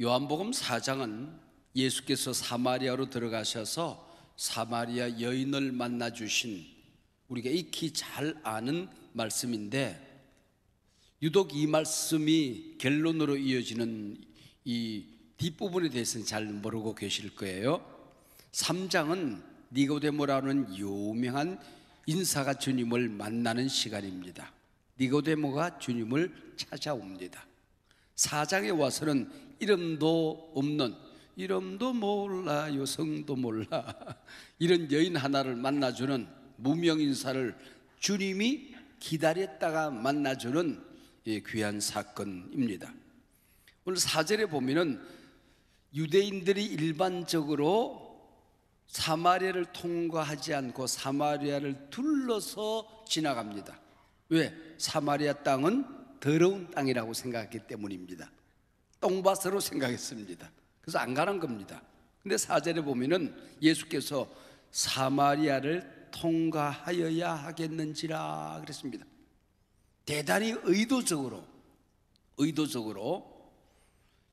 요한복음 4장은 예수께서 사마리아로 들어가셔서 사마리아 여인을 만나 주신, 우리가 익히 잘 아는 말씀인데, 유독 이 말씀이 결론으로 이어지는 이 뒷부분에 대해서는 잘 모르고 계실 거예요. 3장은 니고데모라는 유명한 인사가 주님을 만나는 시간입니다. 니고데모가 주님을 찾아옵니다. 4장에 와서는 이름도 없는, 이름도 몰라요, 성도 몰라, 이런 여인 하나를 만나주는 무명 인사를 주님이 기다렸다가 만나주는 귀한 사건입니다. 오늘 4절에 보면은 유대인들이 일반적으로 사마리아를 통과하지 않고 사마리아를 둘러서 지나갑니다. 왜? 사마리아 땅은 더러운 땅이라고 생각했기 때문입니다. 똥밭으로 생각했습니다. 그래서 안 가는 겁니다. 근데 4절에 보면은 예수께서 사마리아를 통과하여야 하겠는지라 그랬습니다. 대단히 의도적으로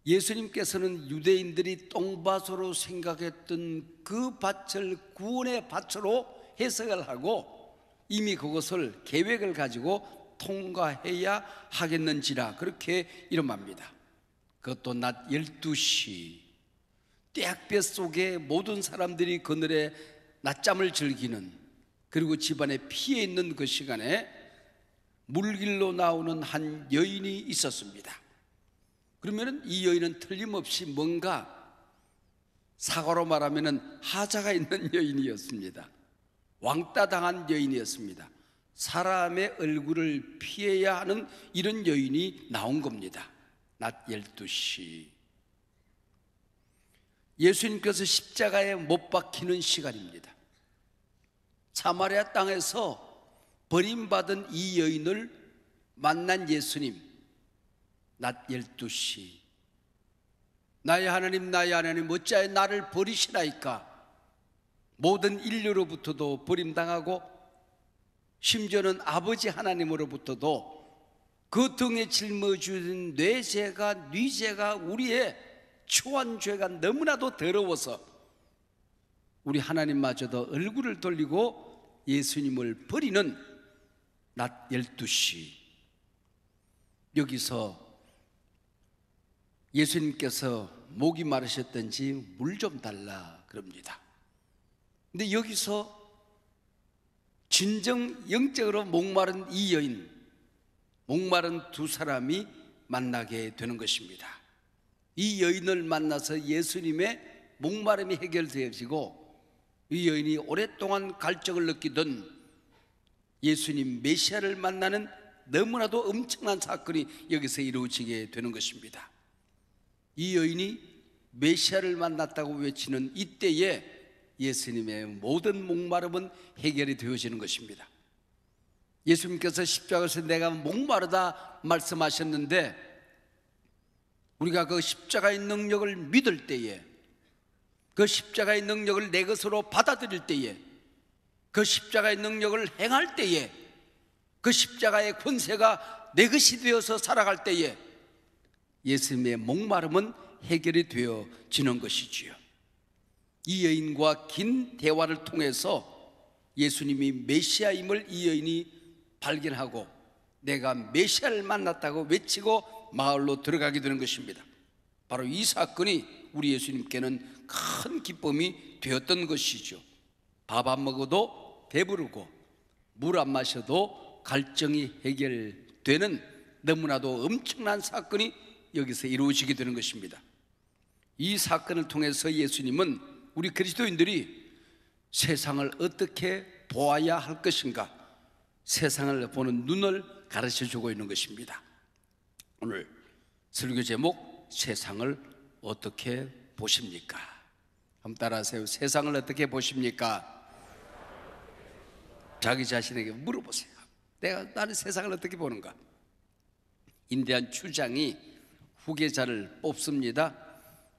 예수님께서는 유대인들이 똥밭으로 생각했던 그 밭을 구원의 밭으로 해석을 하고 이미 그것을 계획을 가지고 통과해야 하겠는지라 그렇게 이름합니다. 그것도 낮 12시 떼약볕 속에 모든 사람들이 그늘에 낮잠을 즐기는, 그리고 집안에 피해 있는 그 시간에 물길로 나오는 한 여인이 있었습니다. 그러면 이 여인은 틀림없이 뭔가, 사과로 말하면 하자가 있는 여인이었습니다. 왕따 당한 여인이었습니다. 사람의 얼굴을 피해야 하는 이런 여인이 나온 겁니다. 낮 12시 예수님께서 십자가에 못 박히는 시간입니다. 사마리아 땅에서 버림받은 이 여인을 만난 예수님, 낮 12시 나의 하나님, 나의 하나님, 어찌하여 나를 버리시나이까? 모든 인류로부터도 버림당하고 심지어는 아버지 하나님으로부터도 그 등에 짊어진 내 죄가, 네 죄가, 우리의 초한 죄가 너무나도 더러워서 우리 하나님마저도 얼굴을 돌리고 예수님을 버리는 낮 12시, 여기서 예수님께서 목이 마르셨던지 물 좀 달라 그럽니다. 근데 여기서 진정 영적으로 목마른 이 여인, 목마른 두 사람이 만나게 되는 것입니다. 이 여인을 만나서 예수님의 목마름이 해결되어지고, 이 여인이 오랫동안 갈증을 느끼던 예수님 메시아를 만나는 너무나도 엄청난 사건이 여기서 이루어지게 되는 것입니다. 이 여인이 메시아를 만났다고 외치는 이때에 예수님의 모든 목마름은 해결이 되어지는 것입니다. 예수님께서 십자가에서 내가 목마르다 말씀하셨는데, 우리가 그 십자가의 능력을 믿을 때에, 그 십자가의 능력을 내 것으로 받아들일 때에, 그 십자가의 능력을 행할 때에, 그 십자가의 권세가 내 것이 되어서 살아갈 때에 예수님의 목마름은 해결이 되어지는 것이지요. 이 여인과 긴 대화를 통해서 예수님이 메시아임을 이 여인이 발견하고 내가 메시아를 만났다고 외치고 마을로 들어가게 되는 것입니다. 바로 이 사건이 우리 예수님께는 큰 기쁨이 되었던 것이죠. 밥 안 먹어도 배부르고 물 안 마셔도 갈증이 해결되는 너무나도 엄청난 사건이 여기서 이루어지게 되는 것입니다. 이 사건을 통해서 예수님은 우리 그리스도인들이 세상을 어떻게 보아야 할 것인가, 세상을 보는 눈을 가르쳐주고 있는 것입니다. 오늘 설교 제목, 세상을 어떻게 보십니까? 한번 따라하세요. 세상을 어떻게 보십니까? 자기 자신에게 물어보세요. 나는 세상을 어떻게 보는가? 인디안 추장이 후계자를 뽑습니다.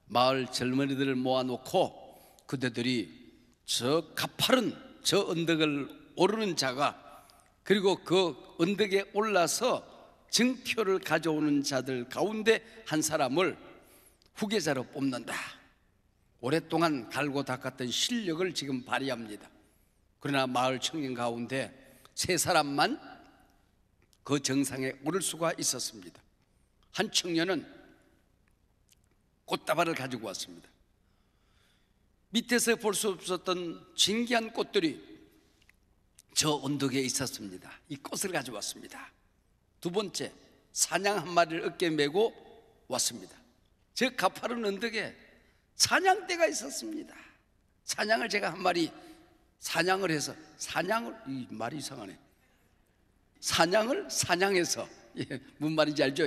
마을 젊은이들을 모아놓고 그대들이 저 가파른 저 언덕을 오르는 자가, 그리고 그 언덕에 올라서 증표를 가져오는 자들 가운데 한 사람을 후계자로 뽑는다. 오랫동안 갈고 닦았던 실력을 지금 발휘합니다. 그러나 마을 청년 가운데 세 사람만 그 정상에 오를 수가 있었습니다. 한 청년은 꽃다발을 가지고 왔습니다. 밑에서 볼 수 없었던 신기한 꽃들이 저 언덕에 있었습니다. 이 꽃을 가져왔습니다. 두 번째, 사냥 한 마리를 어깨에 메고 왔습니다. 저 가파른 언덕에 사냥대가 있었습니다. 사냥을 제가 한 마리 사냥을 해서, 사냥을, 이 말이 이상하네. 사냥을 사냥해서, 예, 뭔 말인지 알죠?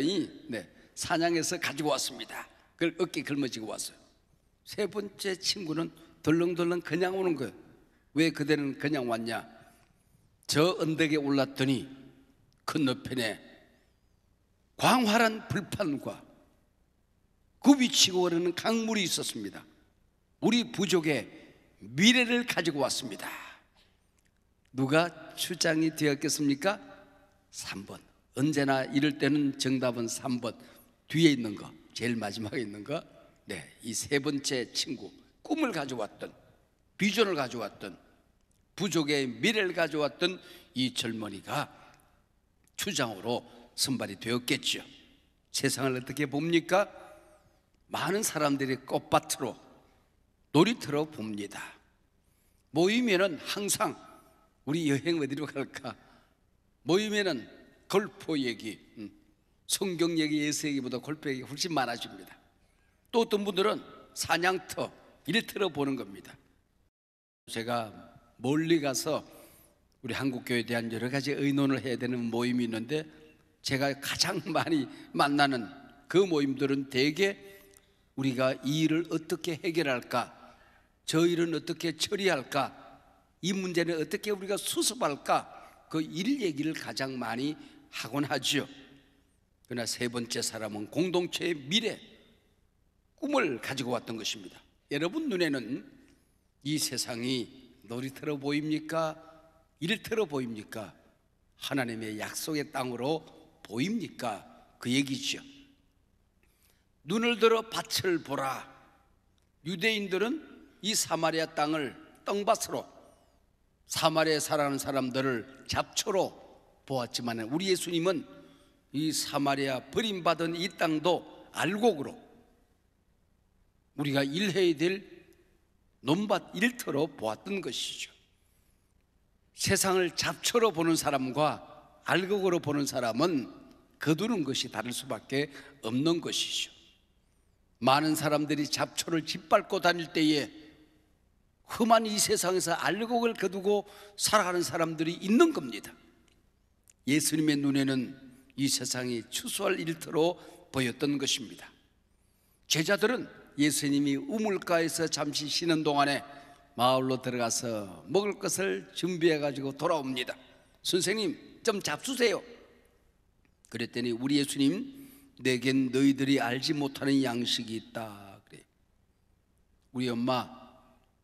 네, 사냥해서 가지고 왔습니다. 그걸 어깨에 걸머지고 왔어요. 세 번째 친구는 덜렁덜렁 그냥 오는 거예요. 왜 그대는 그냥 왔냐? 저 언덕에 올랐더니 건너편에 광활한 불판과 그 위치고 흐르는 강물이 있었습니다. 우리 부족의 미래를 가지고 왔습니다. 누가 추장이 되었겠습니까? 3번. 언제나 이럴 때는 정답은 3번. 뒤에 있는 거, 제일 마지막에 있는 거. 네, 이 세 번째 친구, 꿈을 가져왔던, 비전을 가져왔던, 부족의 미래를 가져왔던 이 젊은이가 추장으로 선발이 되었겠죠. 세상을 어떻게 봅니까? 많은 사람들이 꽃밭으로, 놀이터로 봅니다. 모이면은 항상 우리 여행 어디로 갈까? 모이면은 골프 얘기, 성경 얘기, 예수 얘기보다 골프 얘기가 훨씬 많아집니다. 또 어떤 분들은 사냥터, 일터로 보는 겁니다. 제가 멀리 가서 우리 한국교회에 대한 여러 가지 의논을 해야 되는 모임이 있는데, 제가 가장 많이 만나는 그 모임들은 대개 우리가 이 일을 어떻게 해결할까, 저 일은 어떻게 처리할까, 이 문제는 어떻게 우리가 수습할까, 그 일 얘기를 가장 많이 하곤 하죠. 그러나 세 번째 사람은 공동체의 미래, 꿈을 가지고 왔던 것입니다. 여러분 눈에는 이 세상이 놀이터로 보입니까? 일터로 보입니까? 하나님의 약속의 땅으로 보입니까? 그 얘기죠. 눈을 들어 밭을 보라. 유대인들은 이 사마리아 땅을 떡밭으로, 사마리아에 살아가는 사람들을 잡초로 보았지만, 우리 예수님은 이 사마리아 버림받은 이 땅도 알곡으로, 우리가 일해야 될 논밭, 일터로 보았던 것이죠. 세상을 잡초로 보는 사람과 알곡으로 보는 사람은 거두는 것이 다를 수밖에 없는 것이죠. 많은 사람들이 잡초를 짓밟고 다닐 때에 험한 이 세상에서 알곡을 거두고 살아가는 사람들이 있는 겁니다. 예수님의 눈에는 이 세상이 추수할 일터로 보였던 것입니다. 제자들은 예수님이 우물가에서 잠시 쉬는 동안에 마을로 들어가서 먹을 것을 준비해 가지고 돌아옵니다. 선생님, 좀 잡수세요. 그랬더니 우리 예수님, 내겐 너희들이 알지 못하는 양식이 있다 그래. 우리 엄마,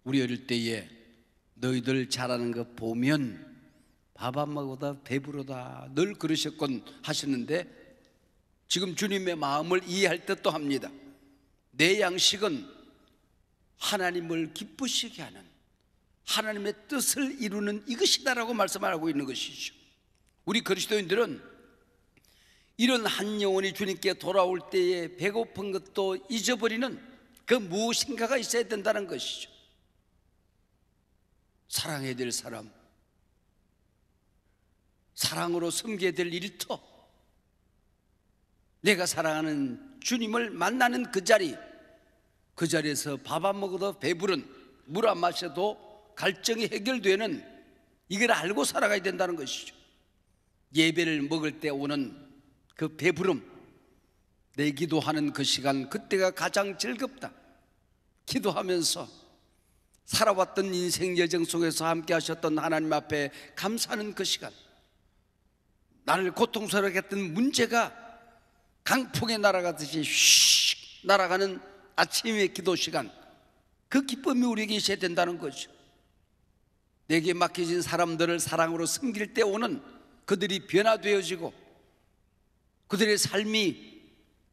우리 어릴 때에 너희들 잘하는 거 보면 밥 안 먹어도 배부르다 늘 그러셨건 하셨는데, 지금 주님의 마음을 이해할 듯도 합니다. 내 양식은 하나님을 기쁘시게 하는, 하나님의 뜻을 이루는 이것이다라고 말씀하고 있는 것이죠. 우리 그리스도인들은 이런 한 영혼이 주님께 돌아올 때에 배고픈 것도 잊어버리는 그 무엇인가가 있어야 된다는 것이죠. 사랑해야 될 사람, 사랑으로 섬겨야 될 일터, 내가 사랑하는 주님을 만나는 그 자리, 그 자리에서 밥 안 먹어도 배부른, 물 안 마셔도 갈증이 해결되는, 이걸 알고 살아가야 된다는 것이죠. 예배를 먹을 때 오는 그 배부름, 내 기도하는 그 시간, 그때가 가장 즐겁다. 기도하면서 살아왔던 인생 여정 속에서 함께 하셨던 하나님 앞에 감사하는 그 시간, 나를 고통스럽게 했던 문제가 강풍에 날아가듯이 휙 날아가는 아침의 기도 시간, 그 기쁨이 우리에게 있어야 된다는 거죠. 내게 맡겨진 사람들을 사랑으로 섬길 때 오는 그들이 변화되어지고 그들의 삶이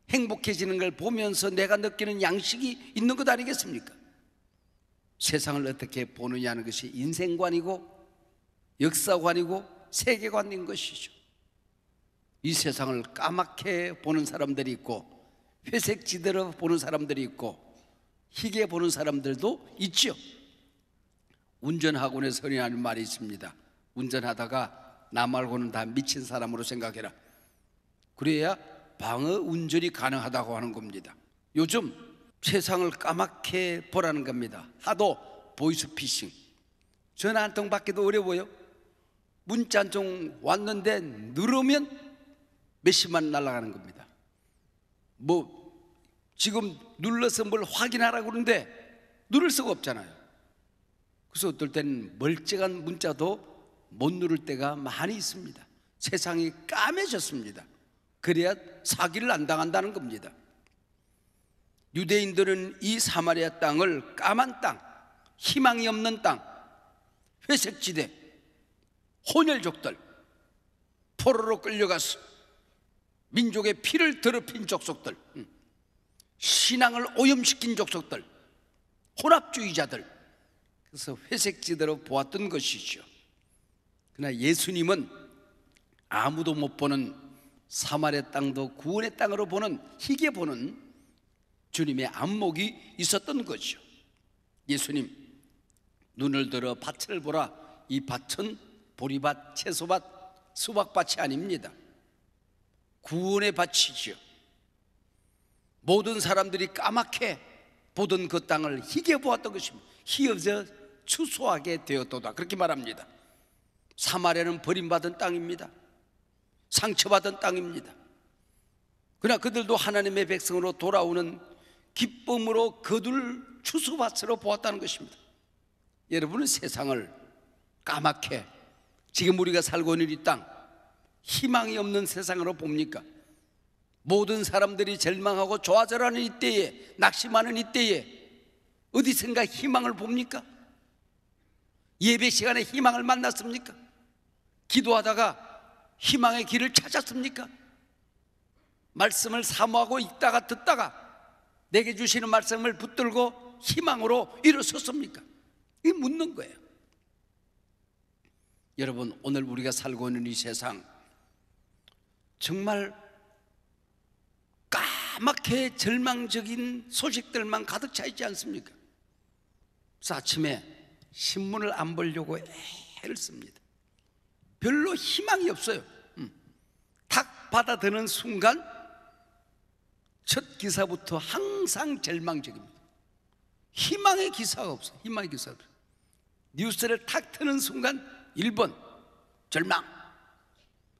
행복해지는 걸 보면서 내가 느끼는 양식이 있는 것 아니겠습니까? 세상을 어떻게 보느냐는 것이 인생관이고 역사관이고 세계관인 것이죠. 이 세상을 까맣게 보는 사람들이 있고 회색지대로 보는 사람들이 있고 희게 보는 사람들도 있죠. 운전학원에서 흔히 하는 말이 있습니다. 운전하다가 나 말고는 다 미친 사람으로 생각해라. 그래야 방어 운전이 가능하다고 하는 겁니다. 요즘 세상을 까맣게 보라는 겁니다. 하도 보이스피싱, 전화 한 통 받기도 어려워요. 문자 한 통 왔는데 누르면 몇십만 날아가는 겁니다. 지금 눌러서 뭘 확인하라고 그러는데 누를 수가 없잖아요. 그래서 어떨 때는 멀쩡한 문자도 못 누를 때가 많이 있습니다. 세상이 까매졌습니다. 그래야 사기를 안 당한다는 겁니다. 유대인들은 이 사마리아 땅을 까만 땅, 희망이 없는 땅, 회색지대, 혼혈족들, 포로로 끌려가서 민족의 피를 더럽힌 족속들, 신앙을 오염시킨 족속들, 혼합주의자들, 그래서 회색지대로 보았던 것이죠. 그러나 예수님은 아무도 못 보는 사마리아 땅도 구원의 땅으로 보는, 희게 보는 주님의 안목이 있었던 거죠. 예수님, 눈을 들어 밭을 보라. 이 밭은 보리밭, 채소밭, 수박밭이 아닙니다. 구원의 밭이죠. 모든 사람들이 까맣게 보던 그 땅을 희게 보았던 것입니다. 희어져 추수하게 되었도다, 그렇게 말합니다. 사마리아는 버림받은 땅입니다. 상처받은 땅입니다. 그러나 그들도 하나님의 백성으로 돌아오는 기쁨으로 거둘 추수밭으로 보았다는 것입니다. 여러분은 세상을 까맣게 지금 우리가 살고 있는 이 땅, 희망이 없는 세상으로 봅니까? 모든 사람들이 절망하고 좌절하는 이때에, 낙심하는 이때에 어디선가 희망을 봅니까? 예배 시간에 희망을 만났습니까? 기도하다가 희망의 길을 찾았습니까? 말씀을 사모하고 읽다가 듣다가 내게 주시는 말씀을 붙들고 희망으로 일어섰습니까? 이게 묻는 거예요. 여러분, 오늘 우리가 살고 있는 이 세상 정말 까맣게 절망적인 소식들만 가득 차 있지 않습니까? 그래서 아침에 신문을 안 보려고 애를 씁니다. 별로 희망이 없어요. 탁 받아드는 순간 첫 기사부터 항상 절망적입니다. 희망의 기사가 없어요. 희망의 기사가 없어요. 뉴스를 탁 트는 순간 1번 절망.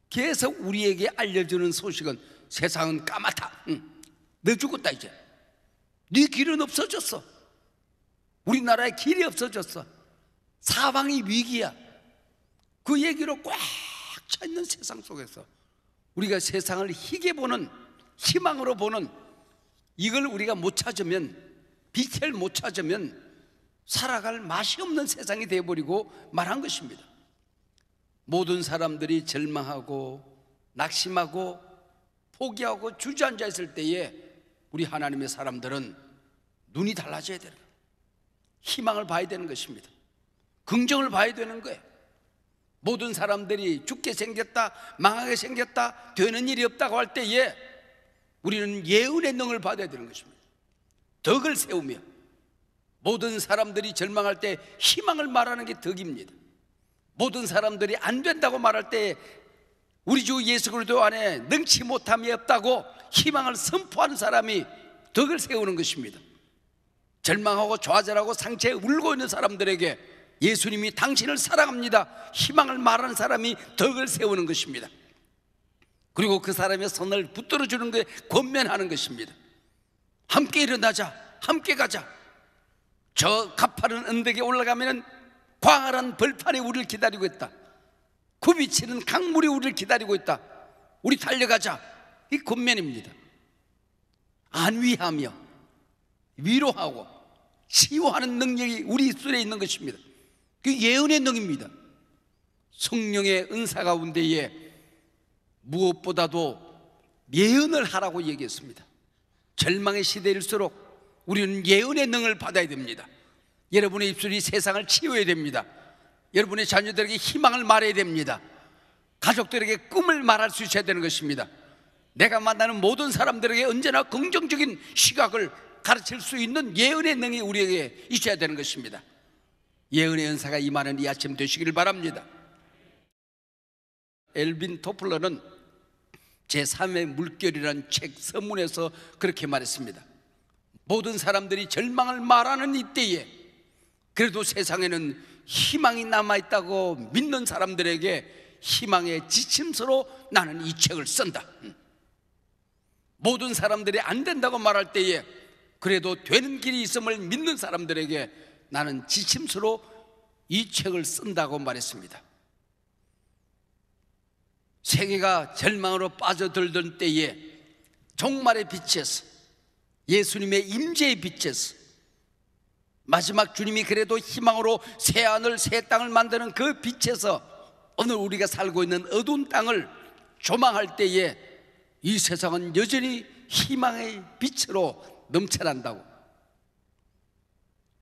계속 우리에게 알려주는 소식은 세상은 까맣다. 너 죽었다 이제. 네 길은 없어졌어. 우리나라의 길이 없어졌어. 사방이 위기야. 그 얘기로 꽉 차 있는 세상 속에서 우리가 세상을 희게 보는, 희망으로 보는, 이걸 우리가 못 찾으면, 빛을 못 찾으면 살아갈 맛이 없는 세상이 되어버리고 말한 것입니다. 모든 사람들이 절망하고 낙심하고 포기하고 주저앉아 있을 때에 우리 하나님의 사람들은 눈이 달라져야 되는 거예요. 희망을 봐야 되는 것입니다. 긍정을 봐야 되는 거예요. 모든 사람들이 죽게 생겼다, 망하게 생겼다, 되는 일이 없다고 할 때에 우리는 예언의 능을 받아야 되는 것입니다. 덕을 세우며 모든 사람들이 절망할 때 희망을 말하는 게 덕입니다. 모든 사람들이 안 된다고 말할 때 우리 주 예수 그리스도 안에 능치 못함이 없다고 희망을 선포하는 사람이 덕을 세우는 것입니다. 절망하고 좌절하고 상처에 울고 있는 사람들에게 예수님이 당신을 사랑합니다, 희망을 말하는 사람이 덕을 세우는 것입니다. 그리고 그 사람의 손을 붙들어 주는 것에 권면하는 것입니다. 함께 일어나자, 함께 가자. 저 가파른 언덕에 올라가면 광활한 벌판이 우리를 기다리고 있다. 굽이치는 강물이 우리를 기다리고 있다. 우리 달려가자. 이 권면입니다. 안위하며 위로하고 치유하는 능력이 우리 입술에 있는 것입니다. 그 예언의 능입니다. 성령의 은사 가운데에 무엇보다도 예언을 하라고 얘기했습니다. 절망의 시대일수록 우리는 예언의 능을 받아야 됩니다. 여러분의 입술이 세상을 치유해야 됩니다. 여러분의 자녀들에게 희망을 말해야 됩니다. 가족들에게 꿈을 말할 수 있어야 되는 것입니다. 내가 만나는 모든 사람들에게 언제나 긍정적인 시각을 가르칠 수 있는 예언의 능이 우리에게 있어야 되는 것입니다. 예언의 은사가 임하는 이 아침 되시길 바랍니다. 엘빈 토플러는 제3의 물결이라는 책 서문에서 그렇게 말했습니다. 모든 사람들이 절망을 말하는 이때에 그래도 세상에는 희망이 남아있다고 믿는 사람들에게 희망의 지침서로 나는 이 책을 쓴다. 모든 사람들이 안 된다고 말할 때에 그래도 되는 길이 있음을 믿는 사람들에게 나는 지침서로 이 책을 쓴다고 말했습니다. 세계가 절망으로 빠져들던 때에 종말의 빛에서, 예수님의 임재의 빛에서, 마지막 주님이 그래도 희망으로 새하늘 새 땅을 만드는 그 빛에서 오늘 우리가 살고 있는 어두운 땅을 조망할 때에 이 세상은 여전히 희망의 빛으로 넘쳐난다고,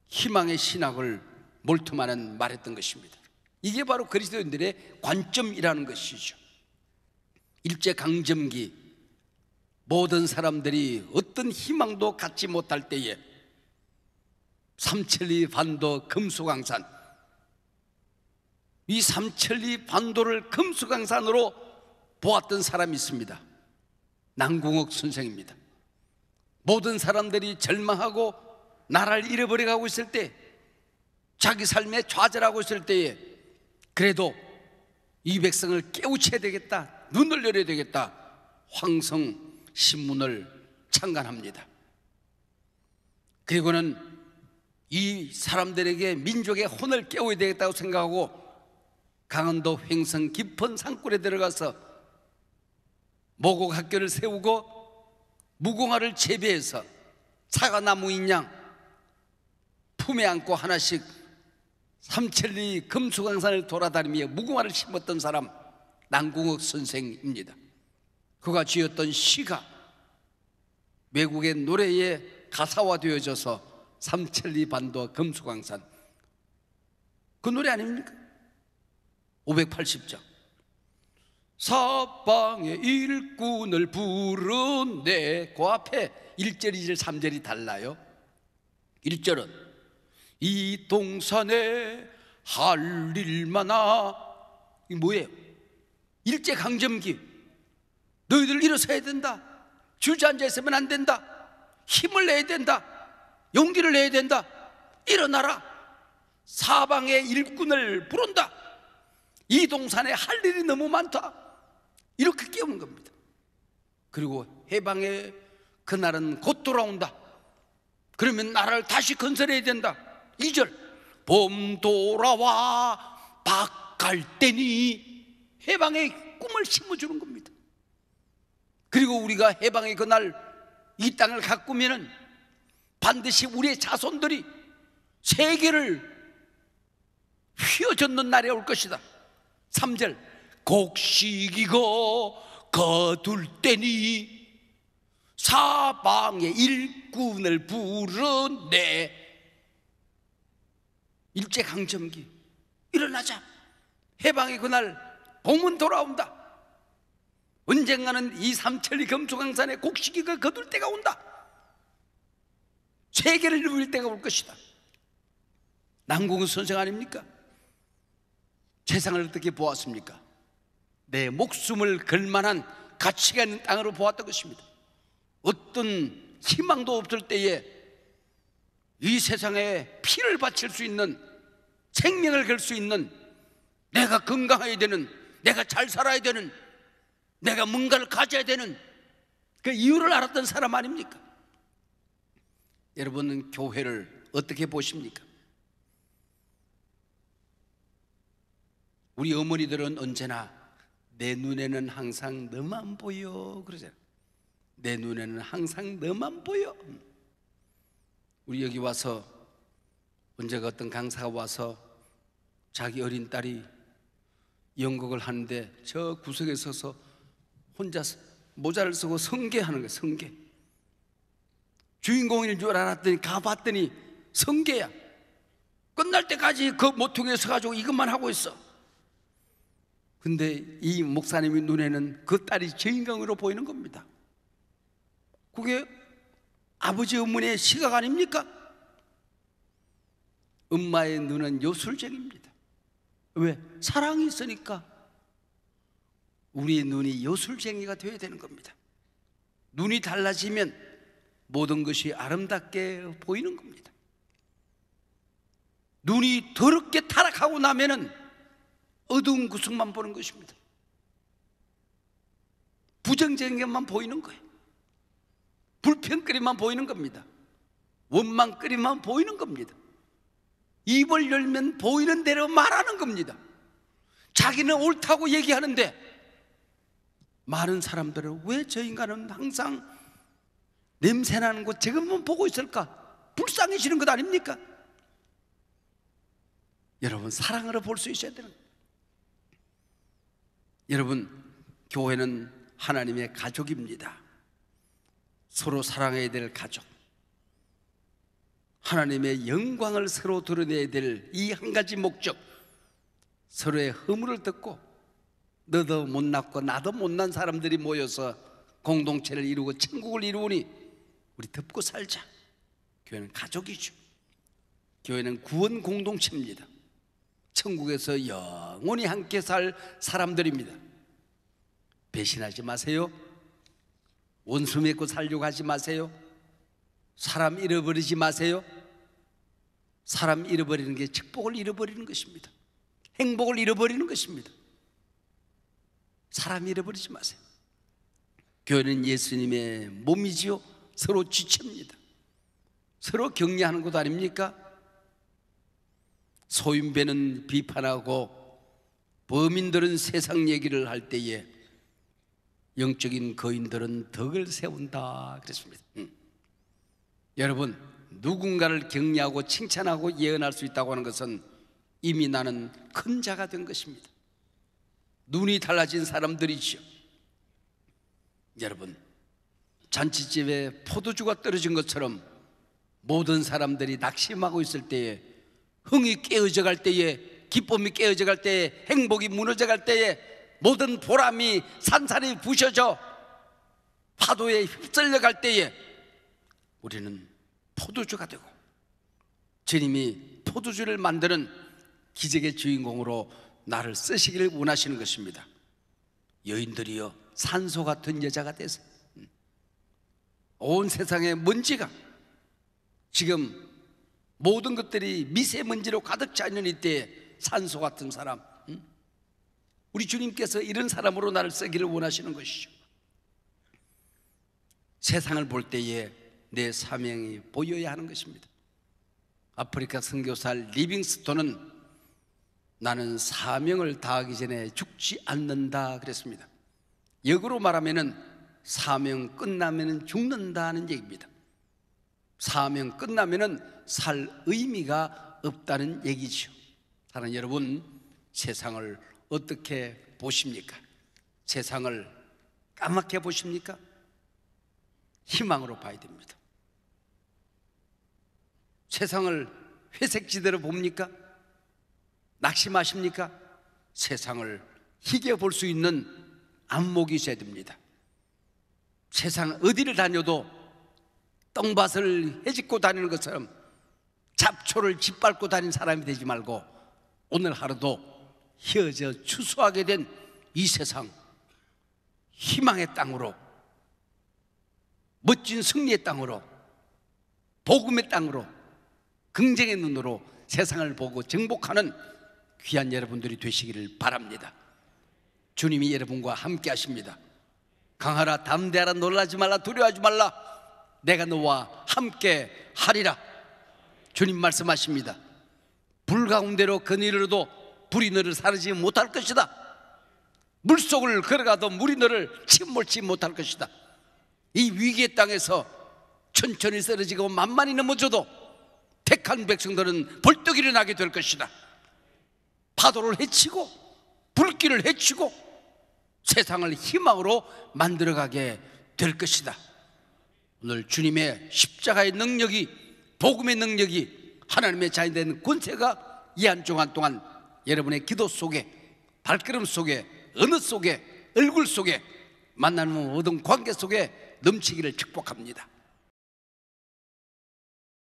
희망의 신학을 몰두하는 말했던 것입니다. 이게 바로 그리스도인들의 관점이라는 것이죠. 일제강점기 모든 사람들이 어떤 희망도 갖지 못할 때에 삼천리 반도 금수강산, 이 삼천리 반도를 금수강산으로 보았던 사람이 있습니다. 남궁옥 선생입니다. 모든 사람들이 절망하고 나라를 잃어버려가고 있을 때, 자기 삶에 좌절하고 있을 때에 그래도 이 백성을 깨우쳐야 되겠다, 눈을 열어야 되겠다, 황성신문을 창간합니다. 그리고는 이 사람들에게 민족의 혼을 깨워야 되겠다고 생각하고 강원도 횡성 깊은 산골에 들어가서 모곡학교를 세우고 무궁화를 재배해서 사과나무 인양 품에 안고 하나씩 삼천리 금수강산을 돌아다니며 무궁화를 심었던 사람, 남궁옥 선생입니다. 그가 지었던 시가 외국의 노래에 가사화되어져서 삼천리 반도 금수강산, 그 노래 아닙니까? 580장. 사방의 일꾼을 부르네. 그 앞에 1절, 2절, 3절이 달라요. 1절은 이 동산에 할 일마나, 이게 뭐예요? 일제강점기, 너희들 일어서야 된다, 주저앉아 있으면 안 된다, 힘을 내야 된다, 용기를 내야 된다, 일어나라, 사방의 일꾼을 부른다, 이 동산에 할 일이 너무 많다, 이렇게 깨우는 겁니다. 그리고 해방의 그날은 곧 돌아온다, 그러면 나라를 다시 건설해야 된다. 2절, 봄 돌아와 밭갈 때니, 해방의 꿈을 심어주는 겁니다. 그리고 우리가 해방의 그날 이 땅을 가꾸면은 반드시 우리의 자손들이 세계를 휘어젓는 날이 올 것이다. 3절, 곡식이고 거둘 때니 사방의 일꾼을 부르네. 일제강점기, 일어나자, 해방의 그날 봄은 돌아온다. 언젠가는 이 삼천리 금수강산에 곡식이가 거둘 때가 온다. 세계를 누릴 때가 올 것이다. 남궁옥 선생 아닙니까? 세상을 어떻게 보았습니까? 내 목숨을 걸만한 가치가 있는 땅으로 보았던 것입니다. 어떤 희망도 없을 때에 이 세상에 피를 바칠 수 있는, 생명을 걸 수 있는, 내가 건강해야 되는, 내가 잘 살아야 되는, 내가 뭔가를 가져야 되는 그 이유를 알았던 사람 아닙니까? 여러분은 교회를 어떻게 보십니까? 우리 어머니들은 언제나 내 눈에는 항상 너만 보여 그러잖아요. 내 눈에는 항상 너만 보여. 우리 여기 와서 언제가 어떤 강사가 와서 자기 어린 딸이 연극을 하는데 저 구석에 서서 혼자 모자를 쓰고 성계하는 거예요. 성계. 주인공인 줄 알았더니 가봤더니 성계야. 끝날 때까지 그 모퉁이에 서가지고 이것만 하고 있어. 근데 이 목사님의 눈에는 그 딸이 주인공으로 보이는 겁니다. 그게 아버지 어머니의 시각 아닙니까? 엄마의 눈은 요술쟁입니다. 왜? 사랑이 있으니까. 우리의 눈이 요술쟁이가 되어야 되는 겁니다. 눈이 달라지면 모든 것이 아름답게 보이는 겁니다. 눈이 더럽게 타락하고 나면은 어두운 구석만 보는 것입니다. 부정적인 것만 보이는 거예요. 불평거리만 보이는 겁니다. 원망거리만 보이는 겁니다. 입을 열면 보이는 대로 말하는 겁니다. 자기는 옳다고 얘기하는데 많은 사람들은 왜 저 인간은 항상 냄새나는 것 저것만 보고 있을까? 불쌍해지는 것 아닙니까? 여러분, 사랑으로 볼 수 있어야 되는 거예요. 여러분, 교회는 하나님의 가족입니다. 서로 사랑해야 될 가족, 하나님의 영광을 서로 드러내야 될 이 한 가지 목적, 서로의 허물을 듣고 너도 못났고 나도 못난 사람들이 모여서 공동체를 이루고 천국을 이루으니 우리 덮고 살자. 교회는 가족이죠. 교회는 구원 공동체입니다. 천국에서 영원히 함께 살 사람들입니다. 배신하지 마세요. 원수 맺고 살려고 하지 마세요. 사람 잃어버리지 마세요. 사람 잃어버리는 게 축복을 잃어버리는 것입니다. 행복을 잃어버리는 것입니다. 사람 잃어버리지 마세요. 교회는 예수님의 몸이지요. 서로 지체입니다. 서로 격려하는 것 아닙니까? 소인배는 비판하고 범인들은 세상 얘기를 할 때에 영적인 거인들은 덕을 세운다 그랬습니다. 여러분, 누군가를 격려하고 칭찬하고 예언할 수 있다고 하는 것은 이미 나는 큰 자가 된 것입니다. 눈이 달라진 사람들이죠. 여러분, 잔치집에 포도주가 떨어진 것처럼 모든 사람들이 낙심하고 있을 때에, 흥이 깨어져 갈 때에, 기쁨이 깨어져 갈 때에, 행복이 무너져 갈 때에, 모든 보람이 산산이 부셔져 파도에 휩쓸려 갈 때에 우리는 포도주가 되고 주님이 포도주를 만드는 기적의 주인공으로 나를 쓰시기를 원하시는 것입니다. 여인들이여, 산소 같은 여자가 돼서 온 세상의 먼지가, 지금 모든 것들이 미세먼지로 가득 차 있는 이때에 산소 같은 사람, 우리 주님께서 이런 사람으로 나를 쓰기를 원하시는 것이죠. 세상을 볼 때에 내 사명이 보여야 하는 것입니다. 아프리카 선교사 리빙스톤은 나는 사명을 다하기 전에 죽지 않는다 그랬습니다. 역으로 말하면 사명 끝나면 죽는다는 얘기입니다. 사명 끝나면 살 의미가 없다는 얘기죠. 사랑하는 여러분, 세상을 어떻게 보십니까? 세상을 까맣게 보십니까? 희망으로 봐야 됩니다. 세상을 회색지대로 봅니까? 낙심하십니까? 세상을 희게 볼 수 있는 안목이 있어야 됩니다. 세상 어디를 다녀도 똥밭을 헤집고 다니는 것처럼 잡초를 짓밟고 다니는 사람이 되지 말고 오늘 하루도 휘어져 추수하게 된 이 세상, 희망의 땅으로, 멋진 승리의 땅으로, 복음의 땅으로, 긍정의 눈으로 세상을 보고 정복하는 귀한 여러분들이 되시기를 바랍니다. 주님이 여러분과 함께 하십니다. 강하라, 담대하라, 놀라지 말라, 두려워하지 말라, 내가 너와 함께 하리라. 주님 말씀하십니다. 불 가운데로 거닐어도 불이 너를 사르지 못할 것이다. 물속을 걸어가도 물이 너를 침몰치 못할 것이다. 이 위기의 땅에서 천천히 쓰러지고 만만히 넘어져도 택한 백성들은 벌떡 일어나게 될 것이다. 파도를 헤치고 불길을 헤치고 세상을 희망으로 만들어가게 될 것이다. 오늘 주님의 십자가의 능력이, 복음의 능력이, 하나님의 자녀 된 권세가 이 한 주간 동안 여러분의 기도 속에, 발걸음 속에, 언어 속에, 얼굴 속에, 만나는 모든 관계 속에 넘치기를 축복합니다.